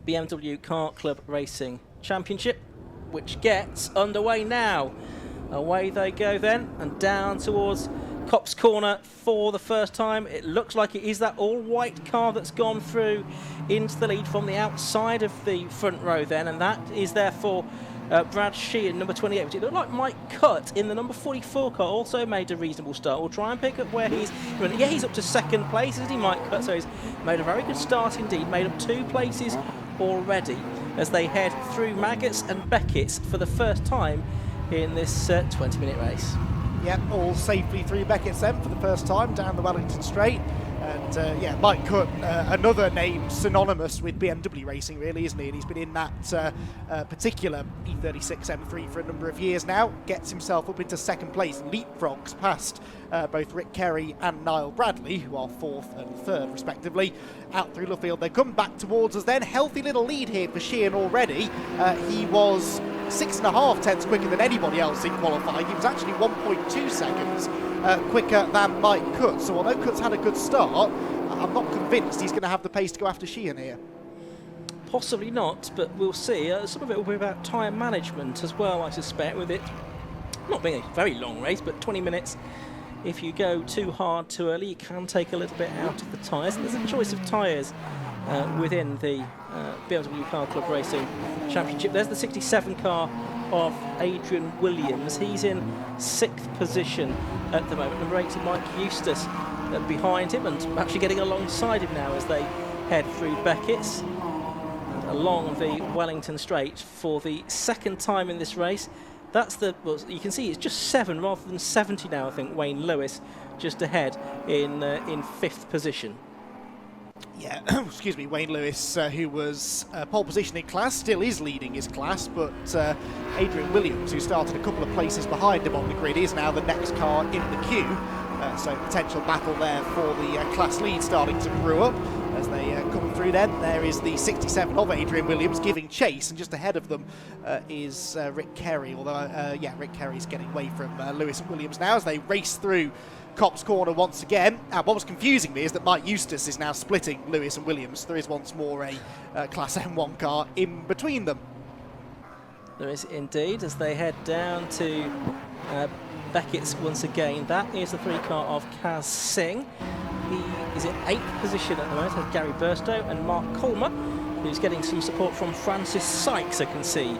BMW Car Club Racing Championship, which gets underway now. Away they go then, and down towards Copse Corner for the first time. It looks like it is that all-white car that's gone through into the lead from the outside of the front row then, and that is therefore Brad Sheehan, number 28, which it looked like Mike Cutt in the number 44 car also made a reasonable start. We'll try and pick up where he's running. Yeah, he's up to second place, isn't he, Mike Cutt? So he's made a very good start indeed, made up 2 places already as they head through Maggots and Beckett's for the first time in this 20-minute race. Yep, all safely through Beckett's then for the first time down the Wellington Straight. And yeah, Mike Cutt, another name synonymous with BMW racing, really, isn't he? And he's been in that particular E36 M3 for a number of years now. Gets himself up into second place, leapfrogs past both Rick Kerry and Niall Bradley, who are 4th and 3rd respectively. Out through Luffield, they come back towards us then. Healthy little lead here for Sheehan already. He was 6.5 tenths quicker than anybody else in qualifying. He was actually 1.2 seconds quicker than Mike Cutt. So although Cutt's had a good start, I'm not convinced he's going to have the pace to go after Sheehan here. Possibly not, but we'll see. Some of it will be about tyre management as well, I suspect, with it not being a very long race, but 20 minutes. If you go too hard too early, you can take a little bit out of the tyres. There's a choice of tyres within the BMW Car Club Racing Championship. There's the 67 car of Adrian Williams. He's in 6th position at the moment. Number 80, Mike Eustace, behind him and actually getting alongside him now as they head through Beckett's and along the Wellington Straight for the second time in this race. That's the, well, you can see it's just 7 rather than 70 now, I think. Wayne Lewis just ahead in 5th position. Yeah, excuse me, Wayne Lewis, who was pole position in class, still is leading his class, but Adrian Williams, who started a couple of places behind him on the grid, is now the next car in the queue. So potential battle there for the class lead starting to brew up as they come through then. There is the 67 of Adrian Williams giving chase, and just ahead of them is Rick Kerry, although, yeah, Rick Kerry's getting away from Lewis and Williams now as they race through Copse Corner once again. What was confusing me is that Mike Eustace is now splitting Lewis and Williams. There is once more a Class M1 car in between them. There is indeed, as they head down to Beckett's once again. That is the 3 car of Kaz Singh. He is in 8th position at the moment, has Gary Burstow and Mark Colmer, who's getting some support from Francis Sykes, I can see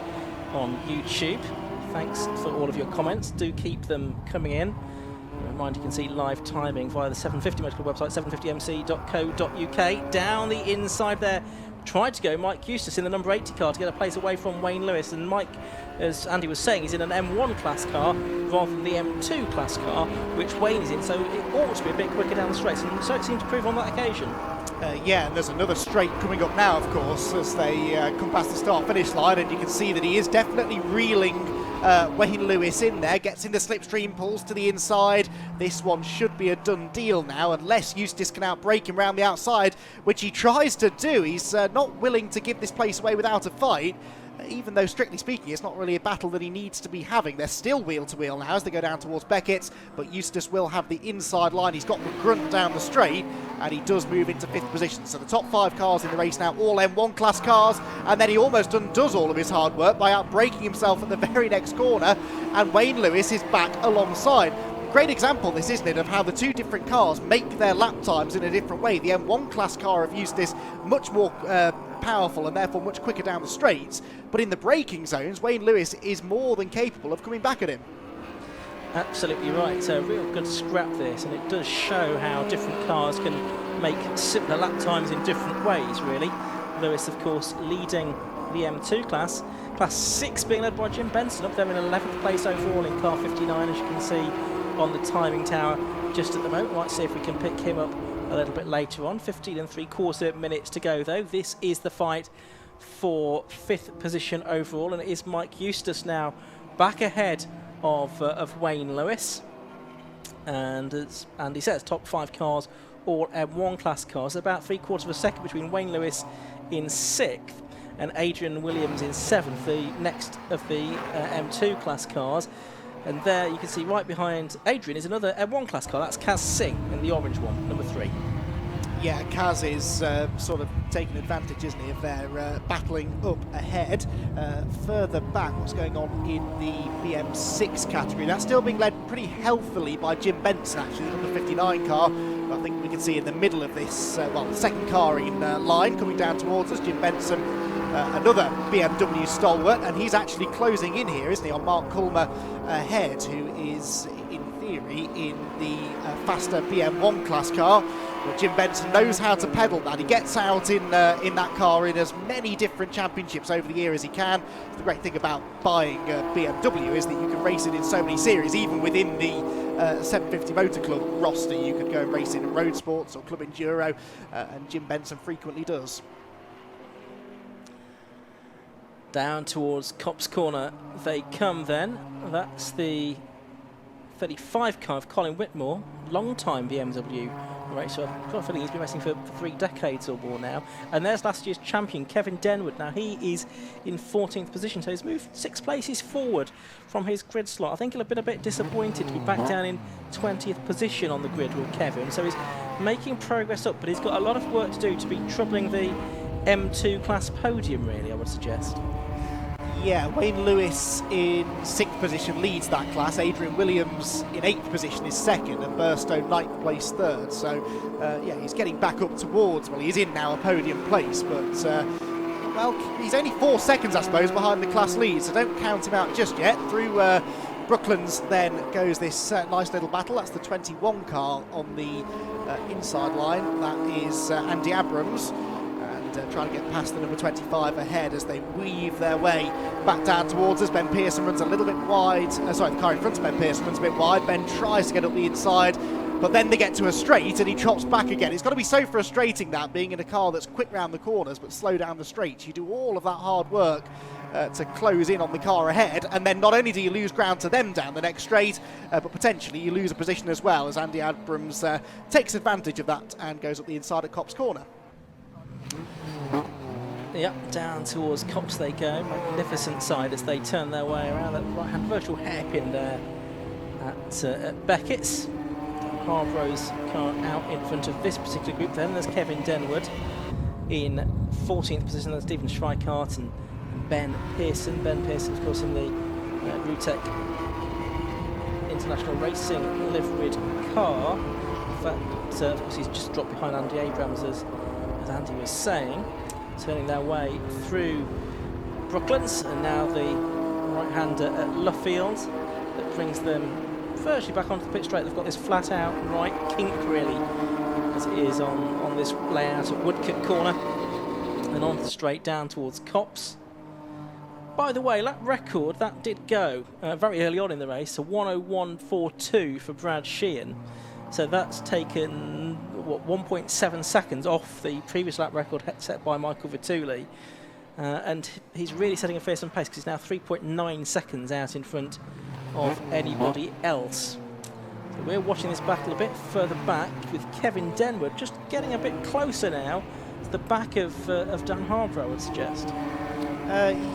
on YouTube. Thanks for all of your comments. Do keep them coming in. Remind you can see live timing via the 750 Motor Club website, 750mc.co.uk. Down the inside there, tried to go Mike Eustace in the number 80 car to get a place away from Wayne Lewis, and Mike, as Andy was saying, is in an M1 class car rather than the M2 class car, which Wayne is in, so it ought to be a bit quicker down the straight, and so it seemed to prove on that occasion. Yeah, and there's another straight coming up now, of course, as they come past the start-finish line, and you can see that he is definitely reeling Wayne Lewis in there, gets into slipstream, pulls to the inside. This one should be a done deal now, unless Eustace can outbrake him round the outside, which he tries to do. He's not willing to give this place away without a fight, even though, strictly speaking, it's not really a battle that he needs to be having. They're still wheel-to-wheel now as they go down towards Beckett's, but Eustace will have the inside line. He's got the grunt down the straight, and he does move into 5th position. So the top 5 cars in the race now, all M1 class cars, and then he almost undoes all of his hard work by outbraking himself at the very next corner, and Wayne Lewis is back alongside. Great example, this, isn't it, of how the 2 different cars make their lap times in a different way. The M1 class car of Eustace, much more powerful and therefore much quicker down the straights, but in the braking zones, Wayne Lewis is more than capable of coming back at him. Absolutely right. So a real good scrap this, and it does show how different cars can make similar lap times in different ways, really. Lewis, of course, leading the M2 class. Class 6 being led by Jim Benson, up there in 11th place overall in car 59, as you can see on the timing tower just at the moment. Might see if we can pick him up a little bit later on. 15 3/4 minutes to go, though. This is the fight for 5th position overall, and it is Mike Eustace now back ahead of Wayne Lewis. And as Andy says, top 5 cars, all M1 class cars. About 3/4 second between Wayne Lewis in 6th and Adrian Williams in 7th, the next of the M2 class cars. And there you can see right behind Adrian is another M1 class car. That's Kaz Singh in the orange one, number 3. Yeah, Kaz is sort of taking advantage, isn't he, of their battling up ahead. Further back, what's going on in the BM6 category? That's still being led pretty healthily by Jim Benson, actually, the number 59 car. I think we can see in the middle of this, well, the second car in line coming down towards us, Jim Benson, another BMW stalwart, and he's actually closing in here, isn't he, on Mark Culmer ahead, who is in theory in the faster BM1 class car. But Jim Benson knows how to pedal that. He gets out in that car in as many different championships over the year as he can. The great thing about buying a BMW is that you can race it in so many series, even within the 750 Motor Club roster. You could go and race it in Road Sports or Club Enduro, and Jim Benson frequently does. Down towards Copse Corner they come then. That's the 35 car of Colin Whitmore, long-time BMW racer. I've got a feeling he's been racing for 3 decades or more now. And there's last year's champion, Kevin Denwood. Now he is in 14th position, so he's moved 6 places forward from his grid slot. I think he'll have been a bit disappointed to be back down in 20th position on the grid with Kevin. So he's making progress up, but he's got a lot of work to do to be troubling the M2 class podium, really, I would suggest. Yeah, Wayne Lewis in 6th position leads that class. Adrian Williams in 8th position is 2nd, and Burstow 9th place 3rd. So, yeah, he's getting back up towards, well, he's in now a podium place, but, well, he's only 4 seconds, I suppose, behind the class lead, so don't count him out just yet. Through Brooklands then goes this nice little battle. That's the 21 car on the inside line. That is Andy Abrams. Trying to get past the number 25 ahead as they weave their way back down towards us. Ben Pearson runs a little bit wide. Sorry, the car in front of Ben Pearson runs a bit wide. Ben tries to get up the inside, but then they get to a straight and he chops back again. It's got to be so frustrating, that, being in a car that's quick round the corners but slow down the straights. You do all of that hard work to close in on the car ahead, and then not only do you lose ground to them down the next straight, but potentially you lose a position as well, as Andy Abrams takes advantage of that and goes up the inside at Copse Corner. Yep, down towards Copse they go. Magnificent side as they turn their way around that right-hand virtual hairpin there at Beckett's. Harborough's car out in front of this particular group. Then there's Kevin Denwood in 14th position. There's Stephen Schweikart and Ben Pearson. Ben Pearson, of course, in the Rutec International Racing liveried car. In fact, of course, he's just dropped behind Andy Abrams, as Andy was saying. Turning their way through Brooklands, and now the right-hander at Luffield that brings them virtually back onto the pit straight. They've got this flat-out right kink, really, as it is on this layout at Woodcote Corner, and on the straight down towards Copse. By the way, lap record, that did go very early on in the race, a 1:01.42 for Brad Sheehan. So that's taken, what, 1.7 seconds off the previous lap record set by Michael Vituli. And he's really setting a fearsome pace, because he's now 3.9 seconds out in front of anybody else. So we're watching this battle a bit further back, with Kevin Denwood just getting a bit closer now to the back of Dan Harborough, I would suggest.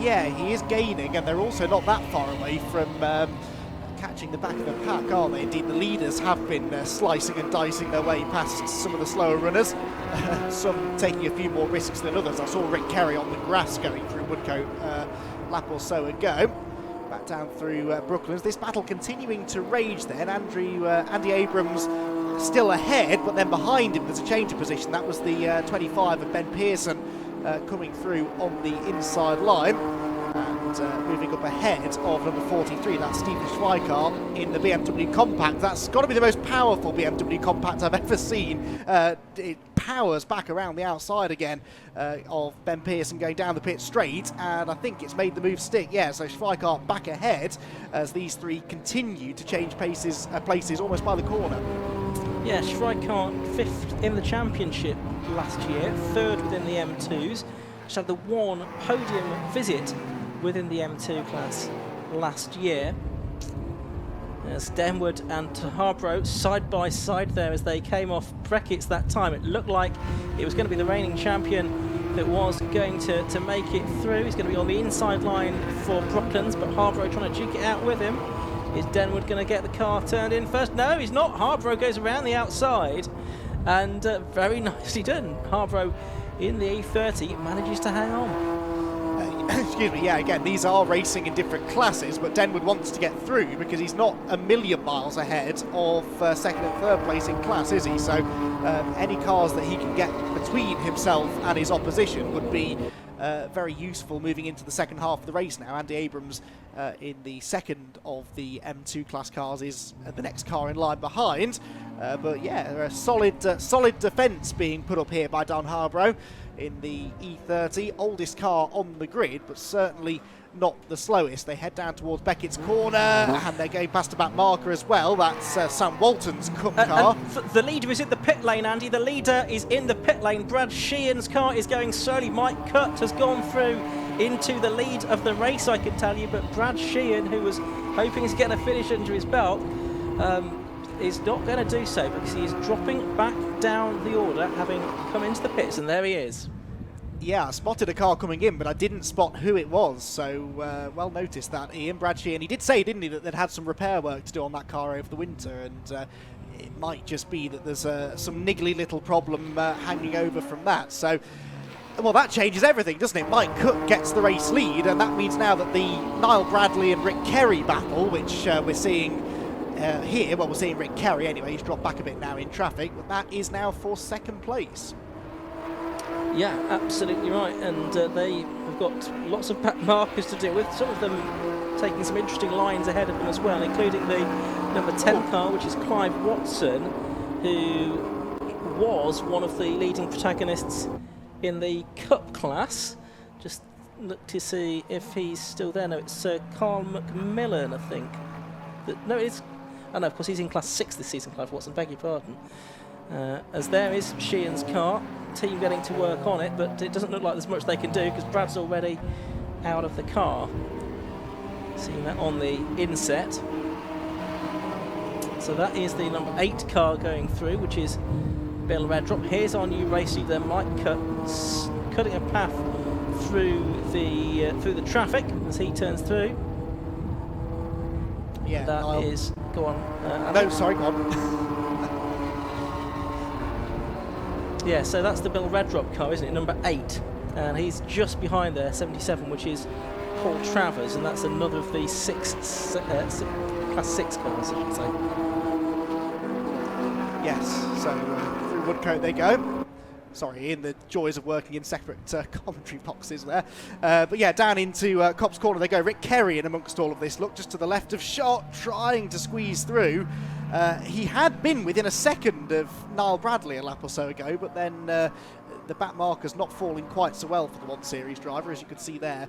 Yeah, he is gaining, and they're also not that far away from catching the back of the pack, aren't they? Indeed, the leaders have been slicing and dicing their way past some of the slower runners, some taking a few more risks than others. I saw Rick Kerry on the grass going through Woodcote a lap or so ago. Back down through Brooklands. This battle continuing to rage then. Andy Abrams still ahead, but then behind him there's a change of position. That was the 25 of Ben Pearson coming through on the inside line. And moving up ahead of number 43, that's Stephen Schweikart in the BMW Compact. That's got to be the most powerful BMW Compact I've ever seen. It powers back around the outside again of Ben Pearson going down the pit straight, and I think it's made the move stick. Yeah, so Schweikart back ahead as these three continue to change places almost by the corner. Yeah, Schweikart 5th in the championship last year, 3rd within the M2s. Just had the one podium visit within the M2 class last year. As Denwood and Harborough side by side there as they came off brackets that time. It looked like it was going to be the reigning champion that was going to make it through. He's going to be on the inside line for Brooklands, but Harborough trying to duke it out with him. Is Denwood going to get the car turned in first? No, he's not. Harborough goes around the outside and very nicely done. Harborough in the E30 manages to hang on. Excuse me, yeah, again, these are racing in different classes, but Denwood wants to get through because he's not a million miles ahead of second and third place in class, is he? So any cars that he can get between himself and his opposition would be very useful moving into the second half of the race now. Andy Abrams in the second of the M2 class cars is the next car in line behind. But yeah, a solid defence being put up here by Dan Harborough in the E30, oldest car on the grid, but certainly not the slowest. They head down towards Beckett's corner, and they're going past a back marker as well. That's Sam Walton's Cup car. The leader is in the pit lane, Andy. The leader is in the pit lane. Brad Sheehan's car is going slowly. Mike Cutt has gone through into the lead of the race, I can tell you, but Brad Sheehan, who was hoping to get a finish under his belt, is not going to do so because he is dropping back down the order, having come into the pits, and there he is. Yeah, I spotted a car coming in, but I didn't spot who it was, so well noticed that, Ian. Brad Sheehan, he did say, didn't he, that they'd had some repair work to do on that car over the winter, and it might just be that there's some niggly little problem hanging over from that. So, well, that changes everything, doesn't it? Mike Cook gets the race lead, and that means now that the Niall Bradley and Rick Kerry battle, which we're seeing here, well, we're seeing Rick Kerry anyway, he's dropped back a bit now in traffic, but that is now for second place. Yeah, absolutely right, and they have got lots of back markers to deal with, some of them taking some interesting lines ahead of them as well, including the number 10 car, which is Clive Watson, who was one of the leading protagonists in the Cup class. Just look to see if he's still there. No, it's Sir Carl Macmillan, I think. No, it's... Oh no, of course he's in class 6 this season, Clive Watson, beg your pardon. As there is Sheehan's car, team getting to work on it, but it doesn't look like there's much they can do because Brad's already out of the car. Seeing that on the inset. So that is the number 8 car going through, which is Bill Redrop. Here's our new race leader, Mike Cutt, cutting a path through the traffic as he turns through. Yeah, that is... Go on. No, sorry, go on. Yeah, so that's the Bill Redrop car, isn't it? Number 8. And he's just behind there, 77, which is Paul Travers, and that's another of the class 6 cars, I should say. Yes, so through Woodcote they go. Sorry, Ian, the joys of working in separate commentary boxes there. But yeah, down into Cops Corner they go. Rick Kerry in amongst all of this. Look, just to the left of shot, trying to squeeze through. He had been within a second of Niall Bradley a lap or so ago, but then the back marker's not falling quite so well for the 1 Series driver, as you can see there.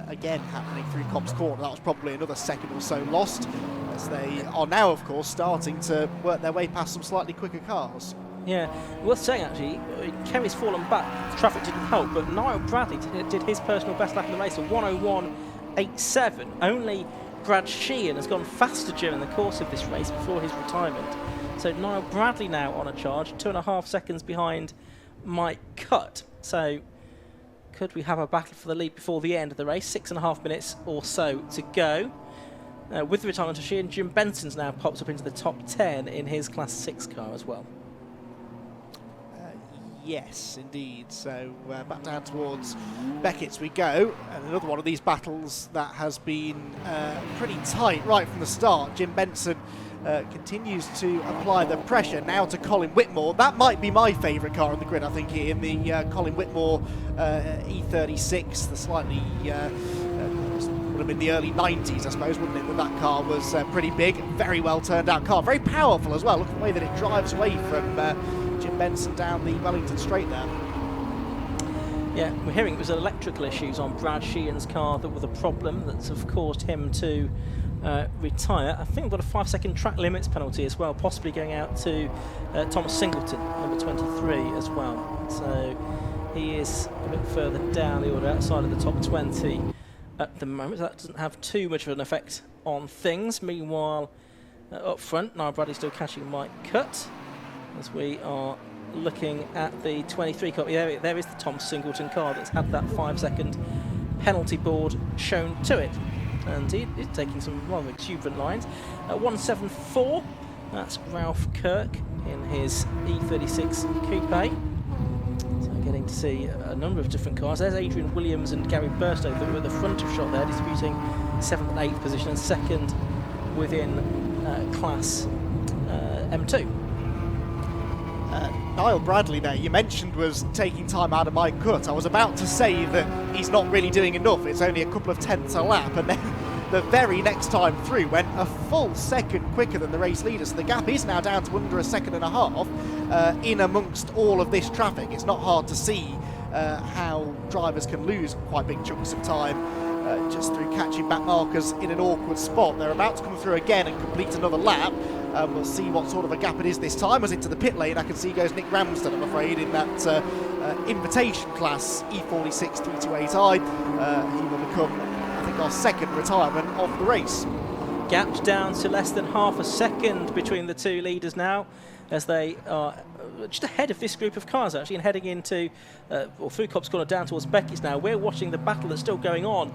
Again, happening through Cops Corner. That was probably another second or so lost, as they are now, of course, starting to work their way past some slightly quicker cars. Yeah, worth saying actually, Kerry's fallen back, the traffic didn't help, but Niall Bradley did his personal best lap in the race, a 1:01.87. Only Brad Sheehan has gone faster during the course of this race before his retirement. So Niall Bradley now on a charge, 2.5 seconds behind Mike Cutt. So could we have a battle for the lead before the end of the race? 6.5 minutes or so to go. With the retirement of Sheehan, Jim Benson's now popped up into the top 10 in his Class 6 car as well. Yes, indeed. So back down towards Beckett's we go. And another one of these battles that has been pretty tight right from the start. Jim Benson continues to apply the pressure now to Colin Whitmore. That might be my favourite car on the grid, I think, here in the Colin Whitmore E36, the slightly... would have been the early 90s, I suppose, wouldn't it? That car was pretty big, very well turned out car, very powerful as well. Look at the way that it drives away from Jim Benson down the Wellington Straight there. Yeah, we're hearing it was electrical issues on Brad Sheehan's car that were the problem that have caused him to retire. I think we've got a 5-second track limits penalty as well, possibly going out to Thomas Singleton, number 23 as well. So he is a bit further down the order, outside of the top 20 at the moment. That doesn't have too much of an effect on things. Meanwhile, up front, Niall Bradley still catching Mike Cutt as we are looking at the 23 car. Yeah, there is the Tom Singleton car that's had that 5-second penalty board shown to it. And he is taking some rather exuberant lines. 174, that's Ralph Kirk in his E36 Coupe. So getting to see a number of different cars. There's Adrian Williams and Gary Burstow that were at the front of shot there, disputing 7th and 8th position and 2nd within class M2. Niall Bradley there, you mentioned, was taking time out of Mike Cutt. I was about to say that he's not really doing enough. It's only a couple of tenths a lap, and then the very next time through went a full second quicker than the race leader. So the gap is now down to under a second and a half in amongst all of this traffic. It's not hard to see how drivers can lose quite big chunks of time just through catching back markers in an awkward spot. They're about to come through again and complete another lap. We'll see what sort of a gap it is this time. As into the pit lane, I can see goes Nick Ramsden, I'm afraid, in that invitation class E46 328i. He will become, I think, our second retirement of the race. Gapped down to less than half a second between the two leaders now, as they are just ahead of this group of cars actually, and heading into through Cobb's Corner down towards Beckett's now. We're watching the battle that's still going on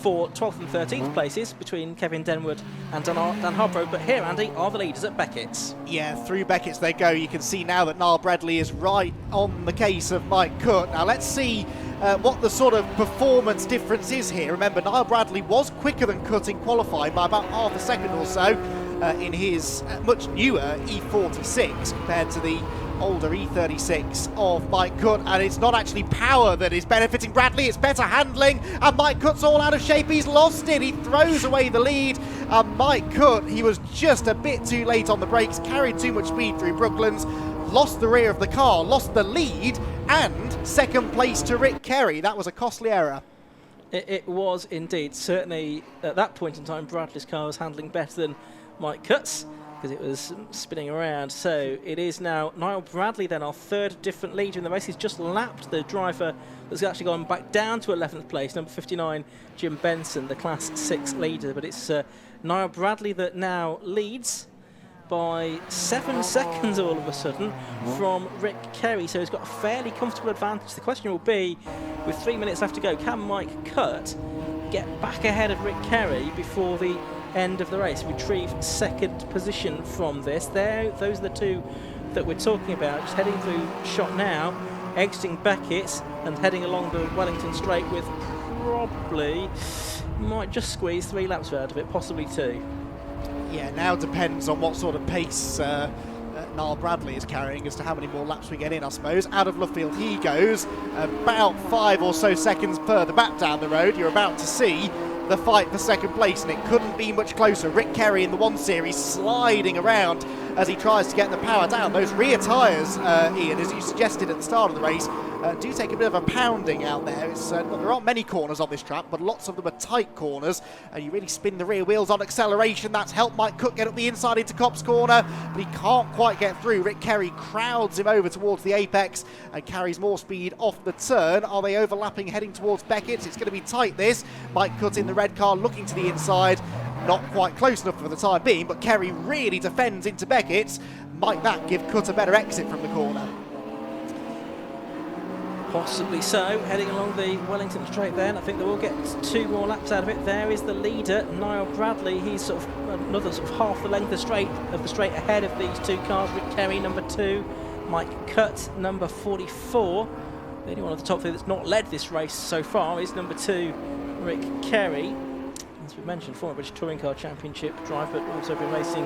for 12th and 13th places between Kevin Denwood and Dan Harborough, but here, Andy, are the leaders at Beckett's. Yeah, through Beckett's they go. You can see now that Niall Bradley is right on the case of Mike Cutt. Now let's see what the sort of performance difference is here. Remember, Niall Bradley was quicker than Cutt in qualifying by about half a second or so in his much newer E46 compared to the older E36 of Mike Cutt, and it's not actually power that is benefiting Bradley, it's better handling, and Mike Cutt's all out of shape. He's lost it, he throws away the lead, and Mike Cutt, he was just a bit too late on the brakes, carried too much speed through Brooklands, lost the rear of the car, lost the lead, and second place to Rick Kerry. That was a costly error. It was indeed. Certainly at that point in time, Bradley's car was handling better than Mike Cutt's, because it was spinning around. So it is now Niall Bradley then, our third different leader in the race. He's just lapped the driver that's actually gone back down to 11th place, number 59, Jim Benson, the Class 6 leader. But it's Niall Bradley that now leads by 7 seconds all of a sudden from Rick Kerry. So he's got a fairly comfortable advantage. The question will be, with 3 minutes left to go, can Mike Cutt get back ahead of Rick Kerry before the end of the race, retrieve second position from this? Those are the two that we're talking about, just heading through shot now, exiting Beckett's and heading along the Wellington Straight with probably, might just squeeze 3 laps out of it, possibly 2. Yeah, now depends on what sort of pace Niall Bradley is carrying as to how many more laps we get in, I suppose. Out of Luffield he goes, about 5 or so seconds further back down the road. You're about to see the fight for second place, and it couldn't be much closer. Rick Kerry in the 1 Series sliding around as he tries to get the power down. Those rear tyres, Ian, as you suggested at the start of the race, do take a bit of a pounding out there. There aren't many corners on this track, but lots of them are tight corners, and you really spin the rear wheels on acceleration. That's helped Mike Cutt get up the inside into Cobb's Corner, but he can't quite get through. Rick Kerry crowds him over towards the apex and carries more speed off the turn. Are they overlapping heading towards Beckett's? It's going to be tight, this. Mike Cutt in the red car looking to the inside, not quite close enough for the time being, but Kerry really defends into Beckett's. Might that give Cutt a better exit from the corner? Possibly so, heading along the Wellington Straight there, and I think they will get 2 more laps out of it. There is the leader, Niall Bradley. He's sort of another sort of half the length of the straight ahead of these 2 cars. Rick Kerry, number 2, Mike Cutt, number 44. The only one of the top 3 that's not led this race so far is number 2, Rick Kerry. As we mentioned, former British Touring Car Championship driver, but also been racing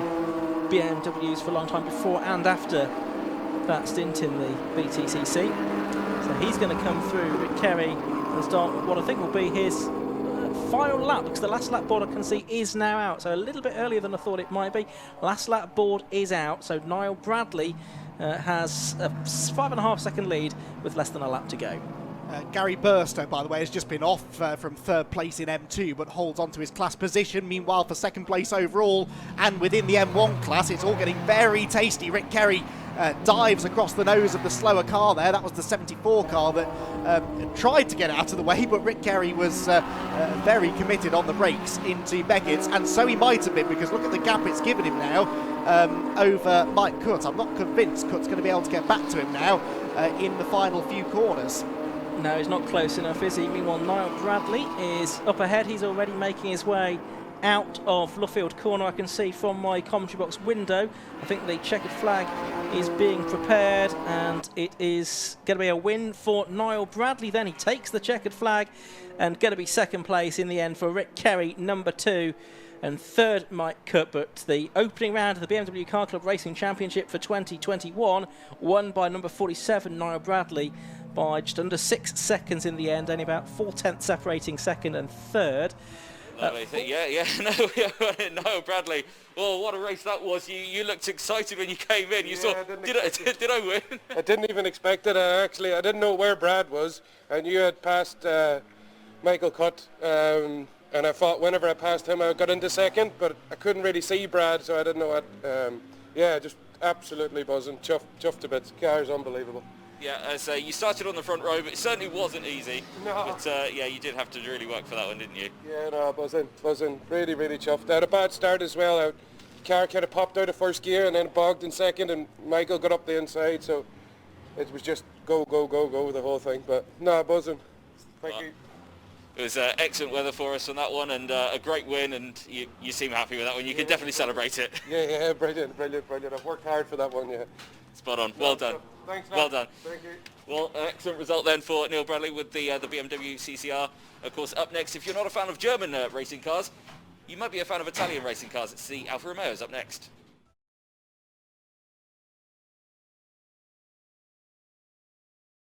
BMWs for a long time before and after that stint in the BTCC. So he's going to come through, Rick Kerry, and start what I think will be his final lap, because the last lap board I can see is now out. So a little bit earlier than I thought it might be. Last lap board is out, so Niall Bradley has a 5.5 second lead with less than a lap to go. Gary Burstow, by the way, has just been off from 3rd place in M2, but holds on to his class position. Meanwhile, for 2nd place overall and within the M1 class, it's all getting very tasty. Rick Kerry dives across the nose of the slower car there. That was the 74 car that tried to get out of the way, but Rick Kerry was very committed on the brakes into Beckett's, and so he might have been, because look at the gap it's given him now over Mike Cutt. I'm not convinced Cutt's going to be able to get back to him now in the final few corners. No, he's not close enough, is he? Meanwhile, Niall Bradley is up ahead. He's already making his way out of Luffield Corner. I can see from my commentary box window. I think the checkered flag is being prepared, and it is going to be a win for Niall Bradley. Then he takes the checkered flag, and going to be second place in the end for Rick Kerry, number 2, and third Mike Cuthbert. The opening round of the BMW Car Club Racing Championship for 2021 won by number 47 Niall Bradley by just under 6 seconds in the end, only about 4/10 separating second and third. No, Bradley. Well, what a race that was. You looked excited when you came in. You saw, did I win? I didn't even expect it. I didn't know where Brad was. I knew I'd passed Michael Cutt, and I thought whenever I passed him I got into second, but I couldn't really see Brad, so I didn't know what. Just absolutely buzzing. Chuffed a bit. Car's unbelievable. Yeah, as you started on the front row, but it certainly wasn't easy. No. But you did have to really work for that one, didn't you? Yeah, no, buzzing. Really, really chuffed. I had a bad start as well. The car kind of popped out of first gear and then bogged in second, and Michael got up the inside, so it was just go the whole thing. But no, buzzing. Thank you. It was excellent weather for us on that one, and a great win, and you seem happy with that one. You can definitely celebrate it. Yeah, brilliant. I've worked hard for that one, yeah. Spot on. Well done. Thanks, well done. Thank you. Well, excellent result then for Niall Bradley with the BMW CCR. Of course, up next, if you're not a fan of German racing cars, you might be a fan of Italian racing cars. It's the Alfa Romeos up next.